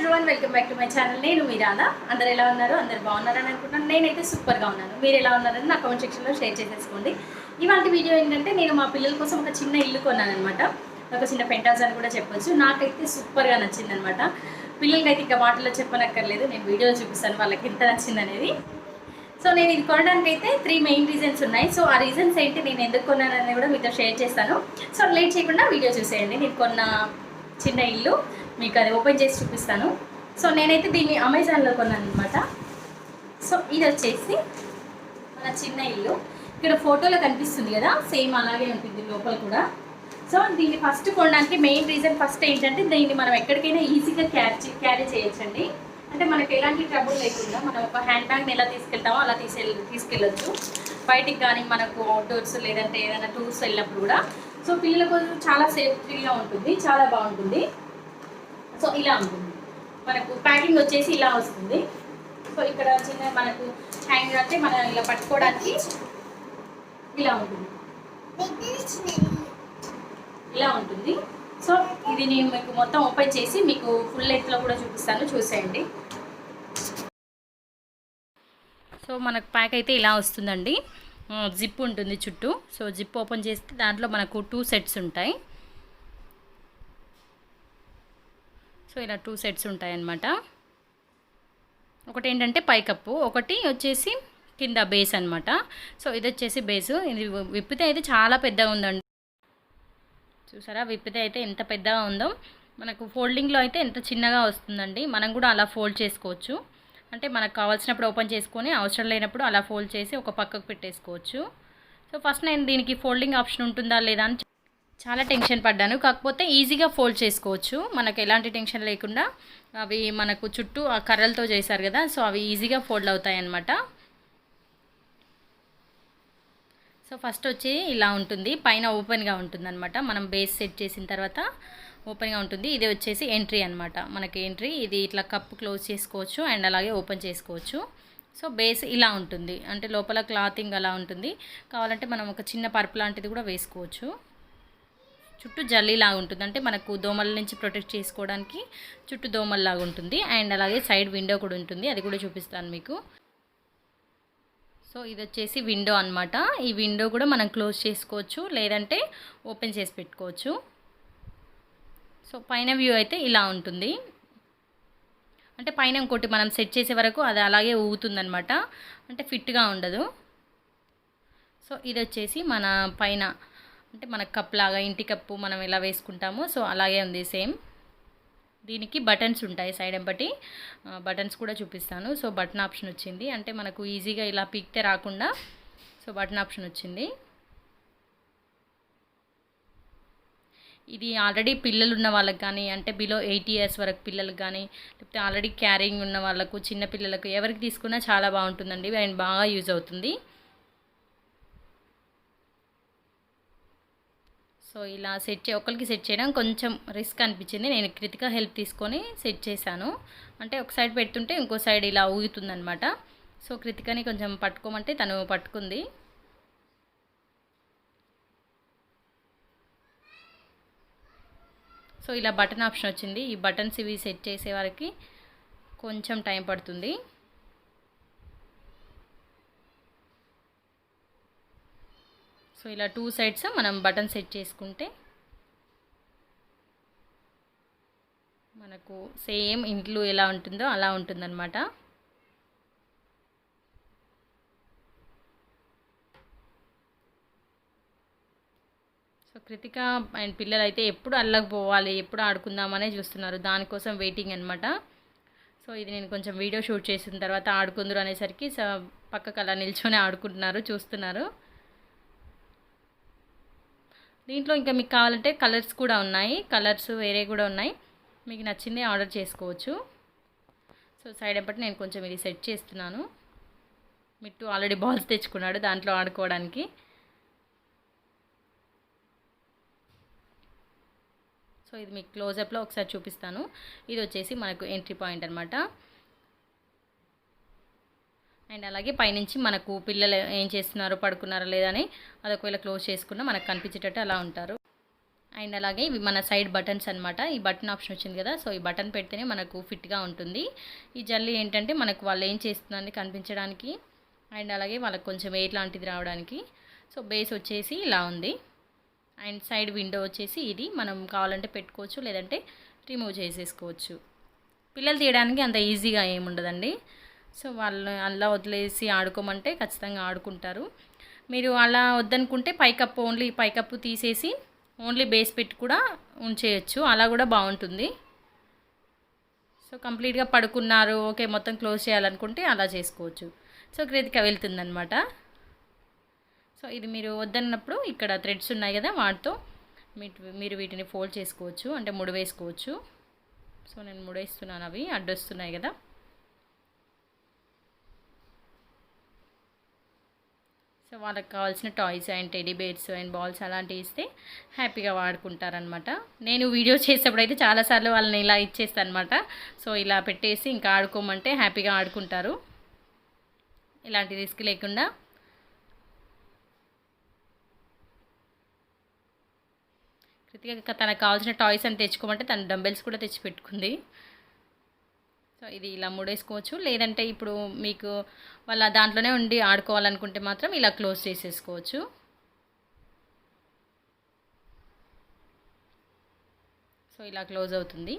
Everyone, welcome back to my channel. నేను మీ రాధా. అందరు ఎలా ఉన్నారు? అందరు బాగున్నారని అనుకుంటున్నాను. నేనైతే సూపర్గా ఉన్నాను. మీరు ఎలా ఉన్నారని నా కామెంట్ సెక్షన్లో షేర్ చేసేసుకోండి. ఇవాళ వీడియో ఏంటంటే, నేను మా పిల్లల కోసం ఒక చిన్న ఇల్లు కొన్నానమాట. ఒక చిన్న పెంటాస్ అని కూడా చెప్పొచ్చు. నాకైతే సూపర్గా నచ్చిందనమాట. పిల్లలకైతే ఇంకా మాటల్లో చెప్పనక్కర్లేదు, నేను వీడియోలో చూపిస్తాను వాళ్ళకి ఎంత నచ్చిందనేది. సో నేను ఇది కొనడానికి అయితే 3 మెయిన్ రీజన్స్ ఉన్నాయి. సో ఆ రీజన్స్ ఏంటి, నేను ఎందుకు కొన్నానని కూడా మీతో షేర్ చేస్తాను. సో లేట్ చేయకుండా వీడియో చూసేయండి. నేను కొన్న చిన్న ఇల్లు మీకు అది ఓపెన్ చేసి చూపిస్తాను. సో నేనైతే దీన్ని అమెజాన్లో కొన్నాను అనమాట. సో ఇది వచ్చేసి మన చిన్న ఇల్లు. ఇక్కడ ఫోటోలో కనిపిస్తుంది కదా, సేమ్ అలాగే ఉంటుంది లోపల కూడా. సో దీన్ని ఫస్ట్ కొనడానికి మెయిన్ రీజన్ ఫస్ట్ ఏంటంటే, దీన్ని మనం ఎక్కడికైనా ఈజీగా క్యారీ చేయొచ్చండి. అంటే మనకు ఎలాంటి ట్రబుల్ లేకుండా మనం ఒక హ్యాండ్ బ్యాగ్ని ఎలా తీసుకెళ్తామో అలా తీసుకెళ్ళొచ్చు బయటికి. కానీ మనకు అవుట్డోర్స్ లేదంటే ఏదైనా టూర్స్ వెళ్ళినప్పుడు కూడా. సో పిల్లలకు చాలా సేఫ్టీగా ఉంటుంది, చాలా బాగుంటుంది. సో ఇలా ఉంటుంది. మనకు ప్యాకింగ్ వచ్చేసి ఇలా వస్తుంది. సో ఇక్కడ చిన్న మనకు హ్యాంగర్ అంటే మనం ఇలా పట్టుకోవడానికి ఇలా ఉంటుంది, ఇలా ఉంటుంది. సో ఇది నేను మీకు మొత్తం ఓపెన్ చేసి మీకు ఫుల్ లెంత్లో కూడా చూపిస్తాను, చూసేయండి. సో మనకు ప్యాక్ అయితే ఇలా వస్తుందండి. జిప్ ఉంటుంది చుట్టూ. సో జిప్ ఓపెన్ చేస్తే దాంట్లో మనకు 2 సెట్స్ ఉంటాయి. సో ఇలా 2 సెట్స్ ఉంటాయన్నమాట. ఒకటి ఏంటంటే పైకప్పు, ఒకటి వచ్చేసి కింద బేస్ అనమాట. సో ఇది వచ్చేసి బేసు. ఇది విప్పితే అయితే చాలా పెద్దగా ఉందండి. చూసారా, విప్పితే అయితే ఎంత పెద్దగా ఉందో. మనకు ఫోల్డింగ్లో అయితే ఎంత చిన్నగా వస్తుందండి. మనం కూడా అలా ఫోల్డ్ చేసుకోవచ్చు. అంటే మనకు కావాల్సినప్పుడు ఓపెన్ చేసుకొని, అవసరం లేనప్పుడు అలా ఫోల్డ్ చేసి ఒక పక్కకు పెట్టేసుకోవచ్చు. సో ఫస్ట్ నేను దీనికి ఫోల్డింగ్ ఆప్షన్ ఉంటుందా లేదా అని చాలా టెన్షన్ పడ్డాను. కాకపోతే ఈజీగా ఫోల్డ్ చేసుకోవచ్చు, మనకు ఎలాంటి టెన్షన్ లేకుండా. అవి మనకు చుట్టూ ఆ కర్రలతో చేశారు కదా, సో అవి ఈజీగా ఫోల్డ్ అవుతాయి అన్నమాట. సో ఫస్ట్ వచ్చి ఇలా ఉంటుంది, పైన ఓపెన్గా ఉంటుంది అనమాట. మనం బేస్ సెట్ చేసిన తర్వాత ఓపెన్గా ఉంటుంది. ఇది వచ్చేసి ఎంట్రీ అనమాట. మనకి ఎంట్రీ ఇది ఇట్లా కప్పు క్లోజ్ చేసుకోవచ్చు అండ్ అలాగే ఓపెన్ చేసుకోవచ్చు. సో బేస్ ఇలా ఉంటుంది, అంటే లోపల క్లాతింగ్ అలా ఉంటుంది. కావాలంటే మనం ఒక చిన్న పరుపు లాంటిది కూడా వేసుకోవచ్చు. చుట్టూ జల్లీలాగా ఉంటుంది, అంటే మనకు దోమల నుంచి ప్రొటెక్ట్ చేసుకోవడానికి చుట్టూ దోమల్లాగా ఉంటుంది. అండ్ అలాగే సైడ్ విండో కూడా ఉంటుంది, అది కూడా చూపిస్తాను మీకు. సో ఇది వచ్చేసి విండో అనమాట. ఈ విండో కూడా మనం క్లోజ్ చేసుకోవచ్చు, లేదంటే ఓపెన్ చేసి పెట్టుకోవచ్చు. సో పైన వ్యూ అయితే ఇలా ఉంటుంది. అంటే పైన ఇంకోటి మనం సెట్ చేసే వరకు అది అలాగే ఊగుతుందనమాట, అంటే ఫిట్గా ఉండదు. సో ఇది వచ్చేసి మన పైన, అంటే మన కప్ లాగా, ఇంటి కప్పు మనం ఎలా వేసుకుంటామో సో అలాగే ఉంది సేమ్. దీనికి బటన్స్ ఉంటాయి సైడ్ ఎంబటి, బటన్స్ కూడా చూపిస్తాను. సో బటన్ ఆప్షన్ వచ్చింది, అంటే మనకు ఈజీగా ఇలా పీక్తే రాకుండా సో బటన్ ఆప్షన్ వచ్చింది. ఇది ఆల్రెడీ పిల్లలు ఉన్న వాళ్ళకి కానీ, అంటే బిలో 8 ఇయర్స్ వరకు పిల్లలకు కానీ, లేకపోతే ఆల్రెడీ క్యారింగ్ ఉన్న వాళ్ళకు, చిన్న పిల్లలకు ఎవరికి తీసుకున్నా చాలా బాగుంటుందండి. అండ్ బాగా యూజ్ అవుతుంది. సో ఇలా ఒకరికి సెట్ చేయడం కొంచెం రిస్క్ అనిపించింది. నేను కృతిక హెల్ప్ తీసుకొని సెట్ చేశాను. అంటే ఒక సైడ్ పెడుతుంటే ఇంకో సైడ్ ఇలా ఊగుతుందనమాట. సో కృతికని కొంచెం పట్టుకోమంటే తను పట్టుకుంది. సో ఇలా బటన్ ఆప్షన్ వచ్చింది. ఈ బటన్స్ ఇవి సెట్ చేసే వారికి కొంచెం టైం పడుతుంది. సో ఇలా 2 సైడ్స్ మనం బటన్ సెట్ చేసుకుంటే మనకు సేమ్ ఇంట్లో ఎలా ఉంటుందో అలా ఉంటుందన్నమాట. సో కృతిక అండ్ పిల్లలు అయితే ఎప్పుడు అల్లకి పోవాలి, ఎప్పుడు ఆడుకుందామనే చూస్తున్నారు, దానికోసం వెయిటింగ్ అనమాట. సో ఇది నేను కొంచెం వీడియో షూట్ చేసిన తర్వాత ఆడుకుందరు అనేసరికి పక్కకు అలా నిల్చొని ఆడుకుంటున్నారు, చూస్తున్నారు. దీంట్లో ఇంకా మీకు కావాలంటే కలర్స్ కూడా ఉన్నాయి, కలర్స్ వేరే కూడా ఉన్నాయి, మీకు నచ్చింది ఆర్డర్ చేసుకోవచ్చు. సో సైడ్ ఎంపటి నేను కొంచెం ఇది సెట్ చేస్తున్నాను. మిట్టు ఆల్రెడీ బాల్స్ తెచ్చుకున్నాడు దాంట్లో ఆడుకోవడానికి. సో ఇది మీకు క్లోజప్లో ఒకసారి చూపిస్తాను. ఇది వచ్చేసి మనకు ఎంట్రీ పాయింట్ అనమాట. అండ్ అలాగే పైనుంచి మనకు పిల్లలు ఏం చేస్తున్నారో, పడుకున్నారో లేదని అది ఒకవేళ క్లోజ్ చేసుకున్నా మనకు కనిపించేటట్టు అలా ఉంటారు. అండ్ అలాగే ఇవి మన సైడ్ బటన్స్ అనమాట. ఈ బటన్ ఆప్షన్ వచ్చింది కదా, సో ఈ బటన్ పెడితేనే మనకు ఫిట్గా ఉంటుంది. ఈ జల్లి ఏంటంటే మనకు వాళ్ళు ఏం చేస్తుందని కనిపించడానికి, అండ్ అలాగే వాళ్ళకి కొంచెం ఎయిర్ లాంటిది రావడానికి. సో బేస్ వచ్చేసి ఇలా ఉంది. అండ్ సైడ్ విండో వచ్చేసి ఇది మనం కావాలంటే పెట్టుకోవచ్చు, లేదంటే రిమూవ్ చేసేసుకోవచ్చు. పిల్లలు తీయడానికి అంత ఈజీగా ఏముండదండి. సో వాళ్ళు అలా వదిలేసి ఆడుకోమంటే ఖచ్చితంగా ఆడుకుంటారు. మీరు అలా వద్దనుకుంటే పైకప్పు ఓన్లీ పైకప్పు తీసేసి ఓన్లీ బేస్ పెట్టి కూడా ఉంచేయచ్చు, అలా కూడా బాగుంటుంది. సో కంప్లీట్గా పడుకున్నారు, ఓకే మొత్తం క్లోజ్ చేయాలనుకుంటే అలా చేసుకోవచ్చు. సో కృతిక వెళ్తుందనమాట. సో ఇది మీరు వద్దన్నప్పుడు ఇక్కడ థ్రెడ్స్ ఉన్నాయి కదా, వాటితో మీరు వీటిని ఫోల్డ్ చేసుకోవచ్చు, అంటే ముడి వేసుకోవచ్చు. సో నేను ముడేస్తున్నాను, అవి అడ్డొస్తున్నాయి కదా. సో వాళ్ళకి కావాల్సిన toys and teddy bears and balls అలాంటివి ఇస్తే హ్యాపీగా వాడుకుంటారనమాట. నేను వీడియో చేసేటప్పుడు అయితే చాలాసార్లు వాళ్ళని ఇలా ఇచ్చేస్తాను అనమాట. సో ఇలా పెట్టేసి ఇంకా ఆడుకోమంటే హ్యాపీగా ఆడుకుంటారు, ఎలాంటి రిస్క్ లేకుండా. కృతిక తనకు కావాల్సిన టాయ్స్ అని తెచ్చుకోమంటే తన డంబెల్స్ కూడా తెచ్చి పెట్టుకుంది. సో ఇది ఇలా ముడేసుకోవచ్చు, లేదంటే ఇప్పుడు మీకు వాళ్ళ దాంట్లోనే ఉండి ఆడుకోవాలనుకుంటే మాత్రం ఇలా క్లోజ్ చేసేసుకోవచ్చు. సో ఇలా క్లోజ్ అవుతుంది.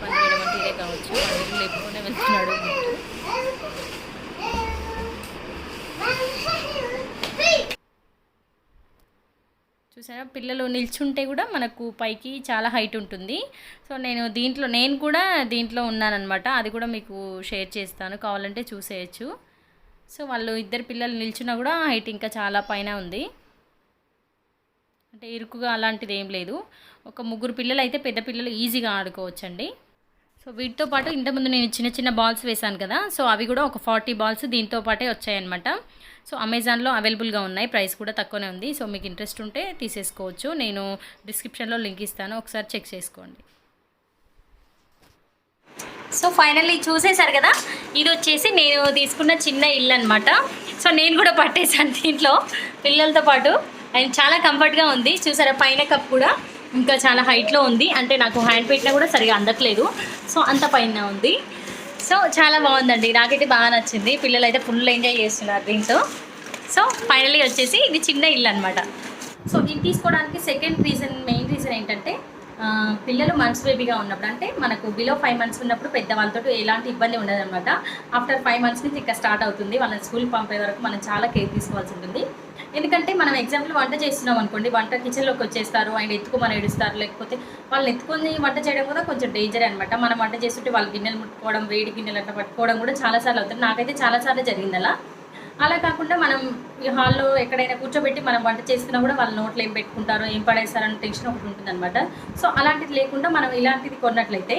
పని చేయడం అంటే ఇదే కావచ్చు, లేకపోతే వెళ్తున్నాడు. చూసారా, పిల్లలు నిల్చుంటే కూడా మనకు పైకి చాలా హైట్ ఉంటుంది. సో నేను కూడా దీంట్లో ఉన్నానన్నమాట, అది కూడా మీకు షేర్ చేస్తాను, కావాలంటే చూసేయచ్చు. సో వాళ్ళు ఇద్దరు పిల్లలు నిల్చున్నా కూడా హైట్ ఇంకా చాలా పైన ఉంది, అంటే ఇరుకుగా అలాంటిది ఏం లేదు. ఒక ముగ్గురు పిల్లలు అయితే పెద్ద పిల్లలు ఈజీగా ఆడుకోవచ్చండి. సో వీటితో పాటు ఇంతకుముందు నేను చిన్న చిన్న బాల్స్ వేశాను కదా, సో అవి కూడా ఒక 40 బాల్స్ దీంతో పాటే వచ్చాయన్నమాట. సో అమెజాన్లో అవైలబుల్గా ఉన్నాయి, ప్రైస్ కూడా తక్కువనే ఉంది. సో మీకు ఇంట్రెస్ట్ ఉంటే తీసేసుకోవచ్చు, నేను డిస్క్రిప్షన్లో లింక్ ఇస్తాను, ఒకసారి చెక్ చేసుకోండి. సో ఫైనల్లీ చూసేశారు కదా, ఇది వచ్చేసి నేను తీసుకున్న చిన్న ఇల్లు అనమాట. సో నేను కూడా పట్టేశాను దీంట్లో పిల్లలతో పాటు, అండ్ చాలా కంఫర్ట్గా ఉంది. చూసారా, పైన కప్ కూడా ఇంకా చాలా హైట్లో ఉంది, అంటే నాకు హ్యాండ్ పెట్టినా కూడా సరిగా అందట్లేదు, సో అంత పైన ఉంది. సో చాలా బాగుందండి, నాకైతే బాగా నచ్చింది. పిల్లలు అయితే ఫుల్ ఎంజాయ్ చేస్తున్నారు దీంతో. సో ఫైనల్లీ వచ్చేసి ఇది చిన్న ఇల్లు అనమాట. సో ఇది తీసుకోవడానికి మెయిన్ రీజన్ ఏంటంటే పిల్లలు మంత్స్ బేబీగా ఉన్నప్పుడు, అంటే మనకు బిలో 5 months ఉన్నప్పుడు పెద్దవాళ్ళతో ఎలాంటి ఇబ్బంది ఉండదన్నమాట. ఆఫ్టర్ 5 months నుంచి ఇంకా స్టార్ట్ అవుతుంది, వాళ్ళని స్కూల్కి పంపే వరకు మనం చాలా కేర్ తీసుకోవాల్సి ఉంటుంది. ఎందుకంటే మనం ఎగ్జాంపుల్ వంట చేస్తున్నాం అనుకోండి, వంట కిచెన్లోకి వచ్చేస్తారు అండ్ ఎత్తుకోమని ఏడుస్తారు, లేకపోతే వాళ్ళని ఎత్తుకొని వంట చేయడం కూడా కొంచెం డేంజర్ అనమాట. మనం వంట చేస్తుంటే వాళ్ళ గిన్నెలు ముట్టుకోవడం, వేడి గిన్నెలు అట్లా పట్టుకోవడం కూడా చాలాసార్లు అవుతుంది. నాకైతే చాలాసార్లు జరిగింది అలా. అలా కాకుండా మనం ఈ హాల్లో ఎక్కడైనా కూర్చోబెట్టి మనం వంట చేస్తున్నా కూడా వాళ్ళ నోట్లో ఏం పెట్టుకుంటారో, ఏం పడేస్తారని టెన్షన్ ఒకటి ఉంటుందన్నమాట. సో అలాంటిది లేకుండా మనం ఇలాంటిది కొన్నట్లయితే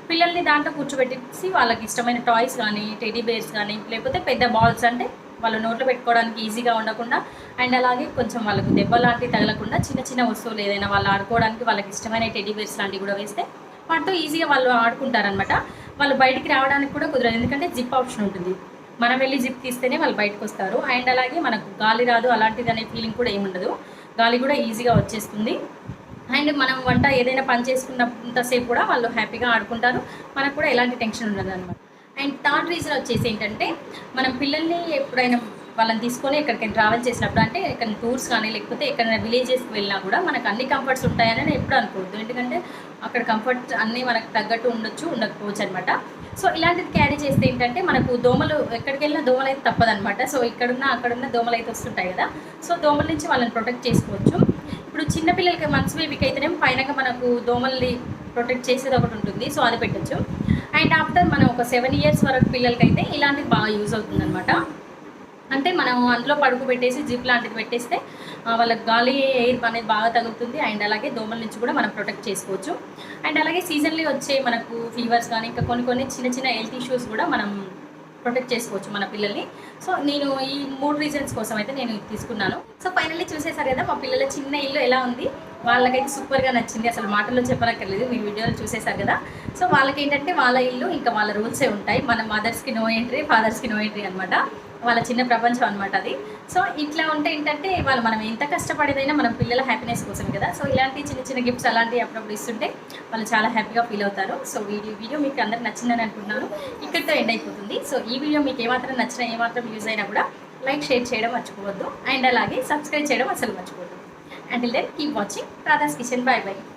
పిల్లల్ని దాంట్లో కూర్చోబెట్టేసి వాళ్ళకి ఇష్టమైన టాయ్స్ కానీ, టెడీ బేర్స్ కానీ, లేకపోతే పెద్ద బాల్స్ అంటే వాళ్ళ నోట్లో పెట్టుకోవడానికి ఈజీగా ఉండకుండా, అండ్ అలాగే కొంచెం వాళ్ళకు దెబ్బ లాంటివి తగలకుండా చిన్న చిన్న వస్తువులు ఏదైనా వాళ్ళు ఆడుకోవడానికి వాళ్ళకి ఇష్టమైన టెడీ బేర్స్ లాంటివి కూడా వేస్తే వాటితో ఈజీగా వాళ్ళు ఆడుకుంటారనమాట. వాళ్ళు బయటికి రావడానికి కూడా కుదరదు, ఎందుకంటే జిప్ ఆప్షన్ ఉంటుంది. మనం వెళ్ళి జిప్ తీస్తేనే వాళ్ళు బయటకు వస్తారు. అండ్ అలాగే మనకు గాలి రాదు, అలాంటిది అనే ఫీలింగ్ కూడా ఏముండదు, గాలి కూడా ఈజీగా వచ్చేస్తుంది. అండ్ మనం వంట ఏదైనా పని చేసుకున్నంతసేపు కూడా వాళ్ళు హ్యాపీగా ఆడుకుంటారు, మనకు కూడా ఎలాంటి టెన్షన్ ఉండదు అనమాట. అండ్ థర్డ్ రీజన్ వచ్చేసి ఏంటంటే, మనం పిల్లల్ని ఎప్పుడైనా వాళ్ళని తీసుకొని ఎక్కడికైనా ట్రావెల్ చేసినప్పుడు, అంటే ఎక్కడైనా టూర్స్ కానీ లేకపోతే ఎక్కడైనా విలేజెస్కి వెళ్ళినా కూడా మనకు అన్ని కంఫర్ట్స్ ఉంటాయని నేను ఎప్పుడు అనుకోవద్దు, ఎందుకంటే అక్కడ కంఫర్ట్ అన్నీ మనకు తగ్గట్టు ఉండొచ్చు, ఉండకపోవచ్చు అనమాట. సో ఇలాంటిది క్యారీ చేస్తే ఏంటంటే మనకు దోమలు, ఎక్కడికి వెళ్ళినా దోమలు అయితే తప్పదనమాట. సో ఇక్కడున్న అక్కడున్న దోమలు అయితే వస్తుంటాయి కదా, సో దోమల నుంచి వాళ్ళని ప్రొటెక్ట్ చేసుకోవచ్చు. ఇప్పుడు చిన్నపిల్లలకి మంత్స్ బేబీకి అయితేనేమో పైన మనకు దోమల్ని ప్రొటెక్ట్ చేసేది ఒకటి ఉంటుంది, సో అది పెట్టచ్చు. అండ్ ఆఫ్టర్ మనం ఒక 7 years వరకు పిల్లలకైతే ఇలాంటిది బాగా యూజ్ అవుతుందన్నమాట. అంటే మనం అందులో పడుకోబెట్టేసి జిప్ లాంటిది పెట్టేస్తే వాళ్ళకి గాలి ఎయిర్ అనేది బాగా తగులుతుంది, అండ్ అలాగే దోమల నుంచి కూడా మనం ప్రొటెక్ట్ చేసుకోవచ్చు. అండ్ అలాగే సీజన్లీ వచ్చే మనకు ఫీవర్స్ కానీ ఇంకా కొన్ని చిన్న చిన్న హెల్త్ ఇష్యూస్ కూడా మనం ప్రొటెక్ట్ చేసుకోవచ్చు మన పిల్లల్ని. సో నేను ఈ 3 reasons కోసం అయితే నేను తీసుకున్నాను. సో ఫైనల్లీ చూసేసారు కదా మా పిల్లల చిన్న ఇల్లు ఎలా ఉంది, వాళ్ళకైతే సూపర్గా నచ్చింది, అసలు మాటల్లో చెప్పనక్కర్లేదు, మీరు వీడియోలో చూసేసారు కదా. సో వాళ్ళకి ఏంటంటే వాళ్ళ ఇల్లు ఇంకా వాళ్ళ రూల్సే ఉంటాయి, మన మదర్స్కి నో ఎంట్రీ, ఫాదర్స్కి నో ఎంట్రీ అనమాట. వాళ్ళ చిన్న ప్రపంచం అనమాట అది. సో ఇట్లా ఉంటే ఏంటంటే మనం ఎంత కష్టపడేదైనా మనం పిల్లల హ్యాపీనెస్ కోసం కదా. సో ఇలాంటి చిన్న చిన్న గిఫ్ట్స్ అలాంటివి అప్పుడప్పుడు ఇస్తుంటే వాళ్ళు చాలా హ్యాపీగా ఫీల్ అవుతారు. సో వీడియో మీకు అందరికి నచ్చిందని అనుకుంటున్నాను. ఇక్కడితో ఎండ్ అయిపోతుంది. సో ఈ వీడియో మీకు ఏమాత్రం నచ్చినా ఏమాత్రం యూజ్ అయినా కూడా లైక్ షేర్ చేయడం మర్చిపోవద్దు. అండ్ అలాగే సబ్స్క్రైబ్ చేయడం అసలు మర్చిపోవద్దు. Until then, keep watching Radha's Kitchen. Bye bye.